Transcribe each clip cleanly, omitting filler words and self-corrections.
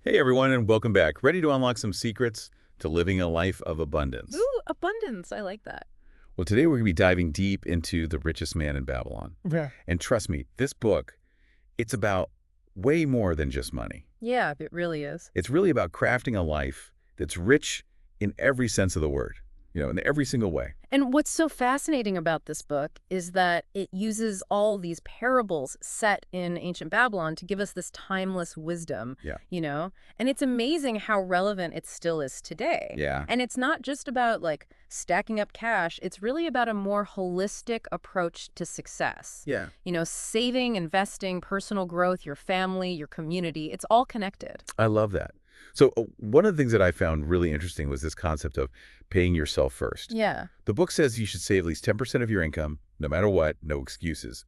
Hey everyone, and welcome back. Ready to unlock some secrets to living a life of abundance? Ooh, abundance. I like that. Well, today we're going to be diving deep into The Richest Man in Babylon. Yeah. And trust me, this book, it's about way more than just money. Yeah, it really is. It's really about crafting a life that's rich in every sense of the word, in every single way. And what's so fascinating about this book is that it uses all these parables set in ancient Babylon to give us this timeless wisdom, Yeah. And it's amazing how relevant it still is today. Yeah. And it's not just about like stacking up cash. It's really about a more holistic approach to success. Yeah. Saving, investing, personal growth, your family, your community, it's all connected. I love that. So one of the things that I found really interesting was this concept of paying yourself first. Yeah. The book says you should save at least 10% of your income, no matter what, no excuses.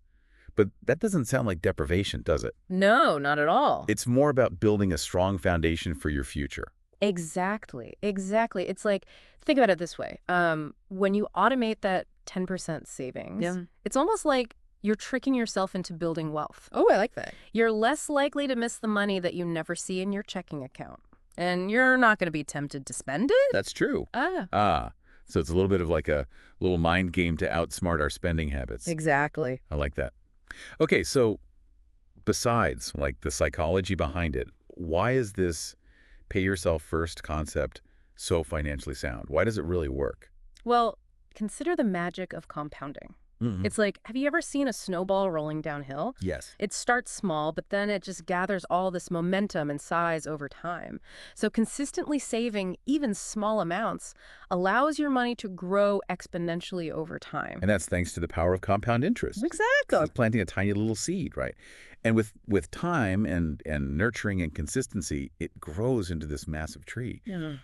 But that doesn't sound like deprivation, does it? No, not at all. It's more about building a strong foundation for your future. Exactly. Exactly. It's like, think about it this way. When you automate that 10% savings, it's almost like you're tricking yourself into building wealth. Oh, I like that. You're less likely to miss the money that you never see in your checking account. And you're not going to be tempted to spend it. That's true. Ah, So it's a little bit of like a little mind game to outsmart our spending habits. exactly. I like that. Okay, so besides like the psychology behind it, why is this pay yourself first concept so financially sound? Why does it really work? Well, consider the magic of compounding. It's like, have you ever seen a snowball rolling downhill? Yes. It starts small, but then it just gathers all this momentum and size over time. So consistently saving even small amounts allows your money to grow exponentially over time. And that's thanks to the power of compound interest. Exactly. It's planting a tiny little seed, right? And with time and nurturing and consistency, it grows into this massive tree. Yeah.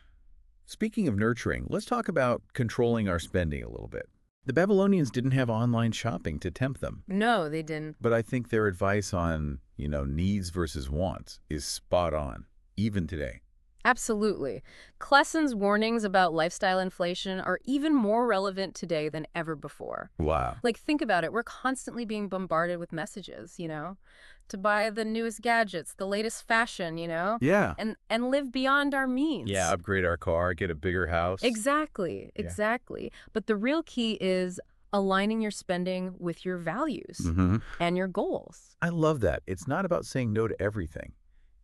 Speaking of nurturing, let's talk about controlling our spending a little bit. The Babylonians didn't have online shopping to tempt them, No, they didn't. but I think their advice on, needs versus wants is spot on, even today. Absolutely. Klessen's warnings about lifestyle inflation are even more relevant today than ever before. Wow. Like, think about it. We're constantly being bombarded with messages, to buy the newest gadgets, the latest fashion, Yeah. and live beyond our means. Yeah, upgrade our car, get a bigger house. Exactly. Yeah. Exactly. But the real key is aligning your spending with your values and your goals. I love that. It's not about saying no to everything.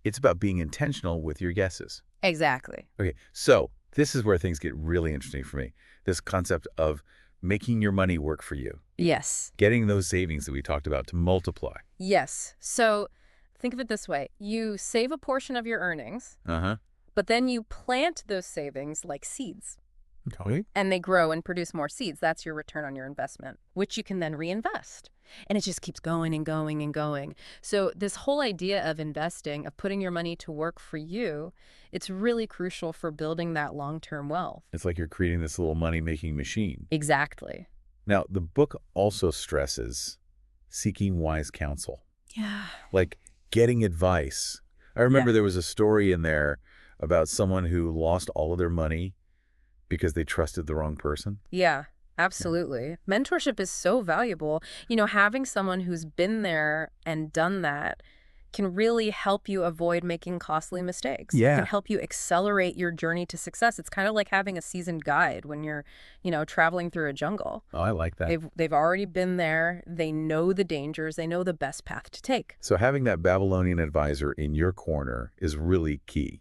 It's about being intentional with your guesses. Exactly. Okay, so this is where things get really interesting for me. This concept of making your money work for you, Yes. getting those savings that we talked about to multiply. Yes. So think of it this way. You save a portion of your earnings, Uh-huh. but then you plant those savings like seeds. Okay. And they grow and produce more seeds. That's your return on your investment, which you can then reinvest. And it just keeps going and going and going. So this whole idea of investing, of putting your money to work for you, it's really crucial for building that long-term wealth. It's like you're creating this little money-making machine. Exactly. Now, the book also stresses seeking wise counsel, Yeah. like getting advice. I remember Yeah. there was a story in there about someone who lost all of their money because they trusted the wrong person. Yeah, absolutely. Mentorship is so valuable. Having someone who's been there and done that can really help you avoid making costly mistakes. Yeah. It can help you accelerate your journey to success. It's kind of like having a seasoned guide when you're, traveling through a jungle. Oh, I like that. They've already been there. They know the dangers. They know the best path to take. So having that Babylonian advisor in your corner is really key.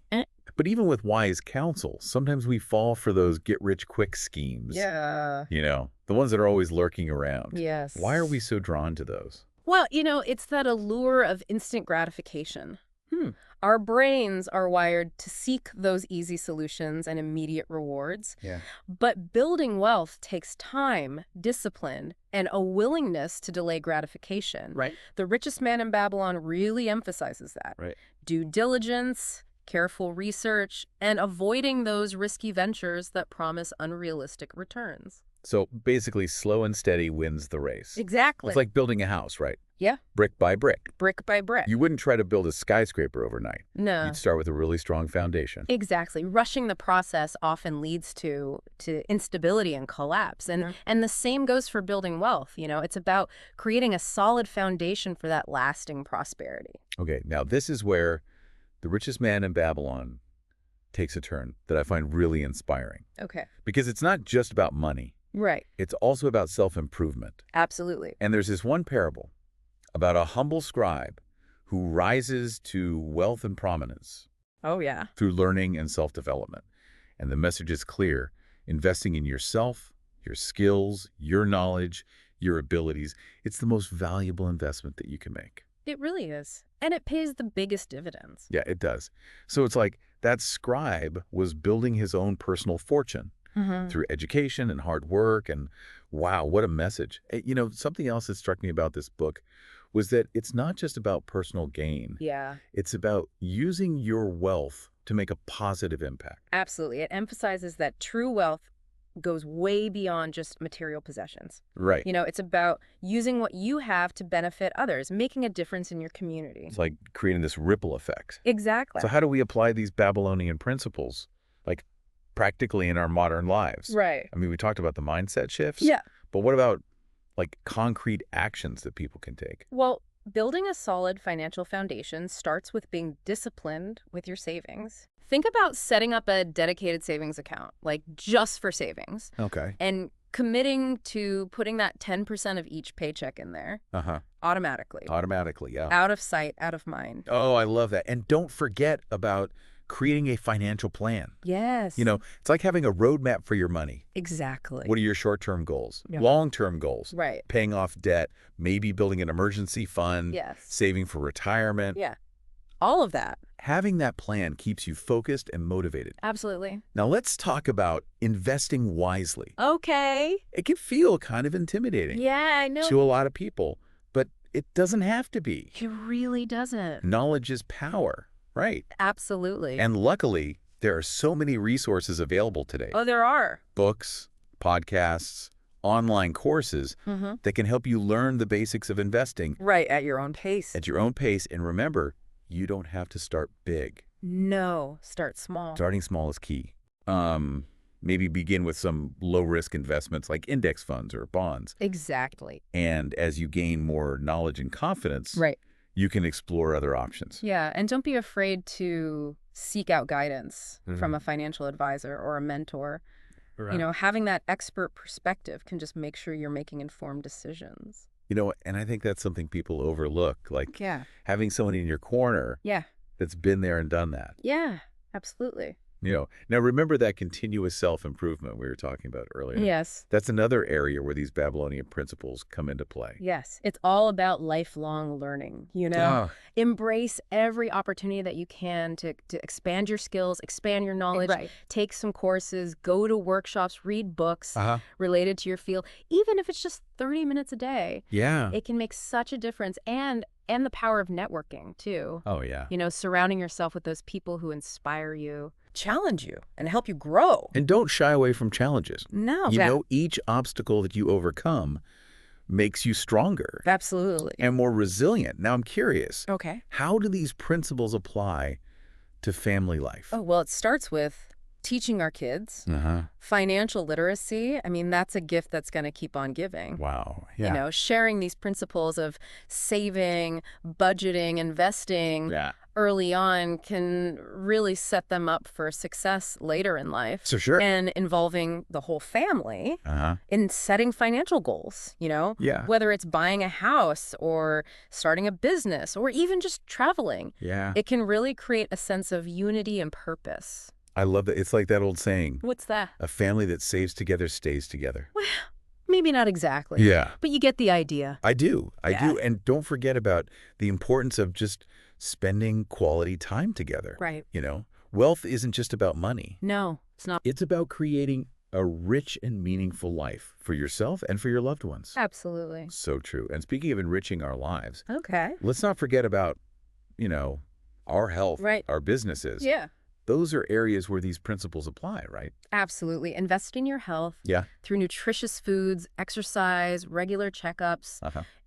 But even with wise counsel, sometimes we fall for those get-rich-quick schemes. Yeah. The ones that are always lurking around. Yes. Why are we so drawn to those? Well, it's that allure of instant gratification. Hmm. Our brains are wired to seek those easy solutions and immediate rewards. Yeah. But building wealth takes time, discipline, and a willingness to delay gratification. Right. The Richest Man in Babylon really emphasizes that. Right. Due diligence, careful research, and avoiding those risky ventures that promise unrealistic returns. So basically, slow and steady wins the race. Exactly. It's like building a house, right? Yeah. Brick by brick. Brick by brick. You wouldn't try to build a skyscraper overnight. No. You'd start with a really strong foundation. Exactly. Rushing the process often leads to instability and collapse. And the same goes for building wealth. It's about creating a solid foundation for that lasting prosperity. Okay, now this is where The Richest Man in Babylon takes a turn that I find really inspiring. Okay. Because it's not just about money. Right. It's also about self-improvement. Absolutely. And there's this one parable about a humble scribe who rises to wealth and prominence Oh, yeah. through learning and self-development. And the message is clear. Investing in yourself, your skills, your knowledge, your abilities, it's the most valuable investment that you can make. It really is. And it pays the biggest dividends. Yeah, it does. So it's like that scribe was building his own personal fortune through education and hard work. And wow, what a message. You know, something else that struck me about this book was that it's not just about personal gain. Yeah. It's about using your wealth to make a positive impact. Absolutely. It emphasizes that true wealth goes way beyond just material possessions. Right. You know, it's about using what you have to benefit others, making a difference in your community. It's like creating this ripple effect. Exactly. So how do we apply these Babylonian principles, like practically in our modern lives? Right. I mean, we talked about the mindset shifts. Yeah. But what about like concrete actions that people can take? Well, building a solid financial foundation starts with being disciplined with your savings. Think about setting up a dedicated savings account, like just for savings, Okay. and committing to putting that 10% of each paycheck in there automatically. Automatically, yeah. Out of sight, out of mind. Oh, I love that. And don't forget about creating a financial plan. Yes. You know, it's like having a roadmap for your money. Exactly. What are your short-term goals? Yeah. Long-term goals? Right. Paying off debt, maybe building an emergency fund, Yes. saving for retirement. Yeah. All of that. Having that plan keeps you focused and motivated. Absolutely. Now let's talk about investing wisely. Okay. It can feel kind of intimidating Yeah, I know. to a lot of people, but it doesn't have to be. It really doesn't. Knowledge is power, right? Absolutely. And luckily, there are so many resources available today. Oh, there are. Books, podcasts, online courses that can help you learn the basics of investing Right, at your own pace. at your own pace. And remember, you don't have to start big. No, start small. Starting small is key. Maybe begin with some low-risk investments like index funds or bonds. Exactly. And as you gain more knowledge and confidence, Right. you can explore other options. Yeah, and don't be afraid to seek out guidance from a financial advisor or a mentor. You know, having that expert perspective can just make sure you're making informed decisions. You know, and I think that's something people overlook, like Yeah. having someone in your corner Yeah. that's been there and done that. Yeah, absolutely. You know, now remember that continuous self-improvement we were talking about earlier. Yes. That's another area where these Babylonian principles come into play. Yes. It's all about lifelong learning, you know? Embrace every opportunity that you can to expand your skills, expand your knowledge, Right. take some courses, go to workshops, read books Uh-huh. related to your field. Even if it's just 30 minutes a day, Yeah. it can make such a difference. And the power of networking, too. Oh, yeah. You know, surrounding yourself with those people who inspire you, challenge you, and help you grow. And don't shy away from challenges. No. You know, each obstacle that you overcome makes you stronger Absolutely. and more resilient. Now, I'm curious, Okay. how do these principles apply to family life? Oh, well, it starts with teaching our kids financial literacy. I mean, that's a gift that's going to keep on giving. Wow. Yeah. You know, sharing these principles of saving, budgeting, investing Yeah. early on can really set them up for success later in life. So sure. And involving the whole family in setting financial goals, you know? Yeah. Whether it's buying a house or starting a business or even just traveling. Yeah. It can really create a sense of unity and purpose. I love that. It's like that old saying, What's that? a family that saves together stays together. Well, maybe not exactly. Yeah. But you get the idea. I do. I Yeah. do. And don't forget about the importance of just spending quality time together. Right. You know, wealth isn't just about money. No, it's not. It's about creating a rich and meaningful life for yourself and for your loved ones. Absolutely. So true. And speaking of enriching our lives, Okay. let's not forget about, you know, our health, Right. our businesses. Yeah. Those are areas where these principles apply, right? Absolutely. Invest in your health Yeah. through nutritious foods, exercise, regular checkups.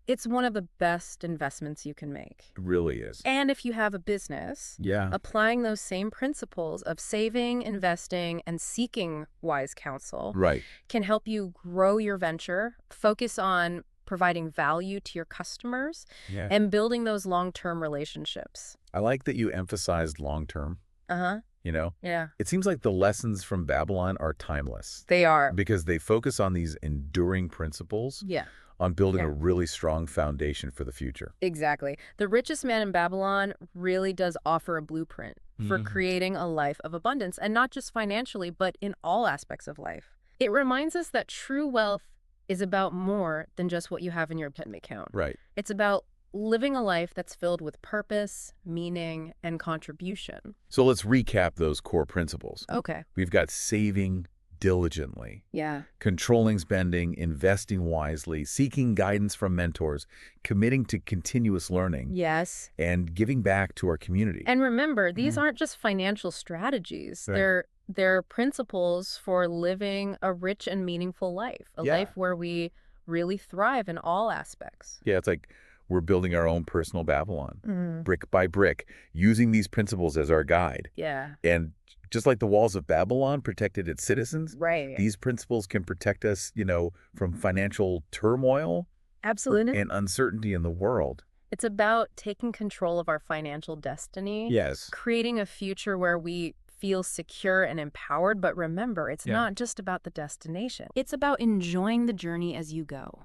It's one of the best investments you can make. It really is. And if you have a business, Yeah. applying those same principles of saving, investing, and seeking wise counsel Right. can help you grow your venture, focus on providing value to your customers, Yeah. and building those long-term relationships. I like that you emphasized long-term, Uh-huh. you know? Yeah. It seems like the lessons from Babylon are timeless They are. because they focus on these enduring principles, Yeah. on building Yeah. a really strong foundation for the future. Exactly. The Richest Man in Babylon really does offer a blueprint for creating a life of abundance, and not just financially, but in all aspects of life. It reminds us that true wealth is about more than just what you have in your bank account. Right. It's about living a life that's filled with purpose, meaning, and contribution. So let's recap those core principles. Okay. We've got saving diligently, Yeah. controlling spending, investing wisely, seeking guidance from mentors, committing to continuous learning, Yes. and giving back to our community. And remember, these aren't just financial strategies. Right. They're principles for living a rich and meaningful life, a Yeah. life where we really thrive in all aspects. Yeah, it's like we're building our own personal Babylon, brick by brick, using these principles as our guide. Yeah. And just like the walls of Babylon protected its citizens, Right. these principles can protect us, from financial turmoil Absolutely. and uncertainty in the world. It's about taking control of our financial destiny, Yes. creating a future where we feel secure and empowered. But remember, it's not just about the destination. It's about enjoying the journey as you go.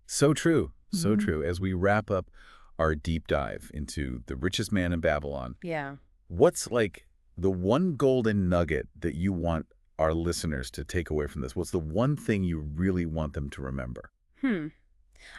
So true. So true. As we wrap up our deep dive into The Richest Man in Babylon, Yeah. what's like the one golden nugget that you want our listeners to take away from this? What's the one thing you really want them to remember?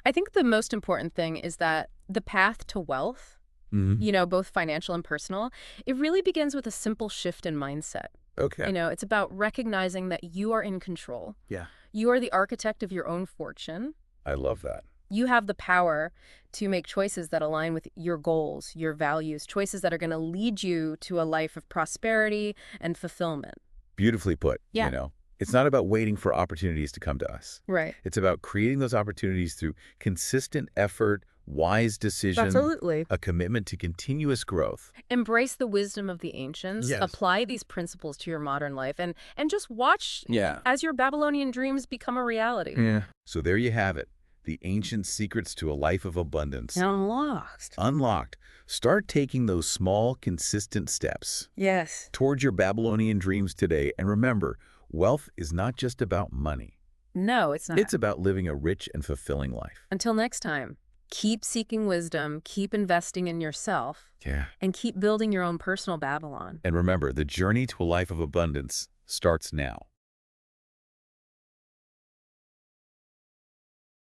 I think the most important thing is that the path to wealth, both financial and personal, it really begins with a simple shift in mindset. Okay. It's about recognizing that you are in control. Yeah. You are the architect of your own fortune. I love that. You have the power to make choices that align with your goals, your values, choices that are going to lead you to a life of prosperity and fulfillment. Beautifully put. Yeah. It's not about waiting for opportunities to come to us. Right. It's about creating those opportunities through consistent effort, wise decision, Absolutely. a commitment to continuous growth. Embrace the wisdom of the ancients. Yes. Apply these principles to your modern life and just watch as your Babylonian dreams become a reality. Yeah. So there you have it. The ancient secrets to a life of abundance. Unlocked. Unlocked. Start taking those small, consistent steps Yes. towards your Babylonian dreams today. And remember, wealth is not just about money. No, it's not. It's about living a rich and fulfilling life. Until next time, keep seeking wisdom, keep investing in yourself, Yeah. and keep building your own personal Babylon. And remember, the journey to a life of abundance starts now.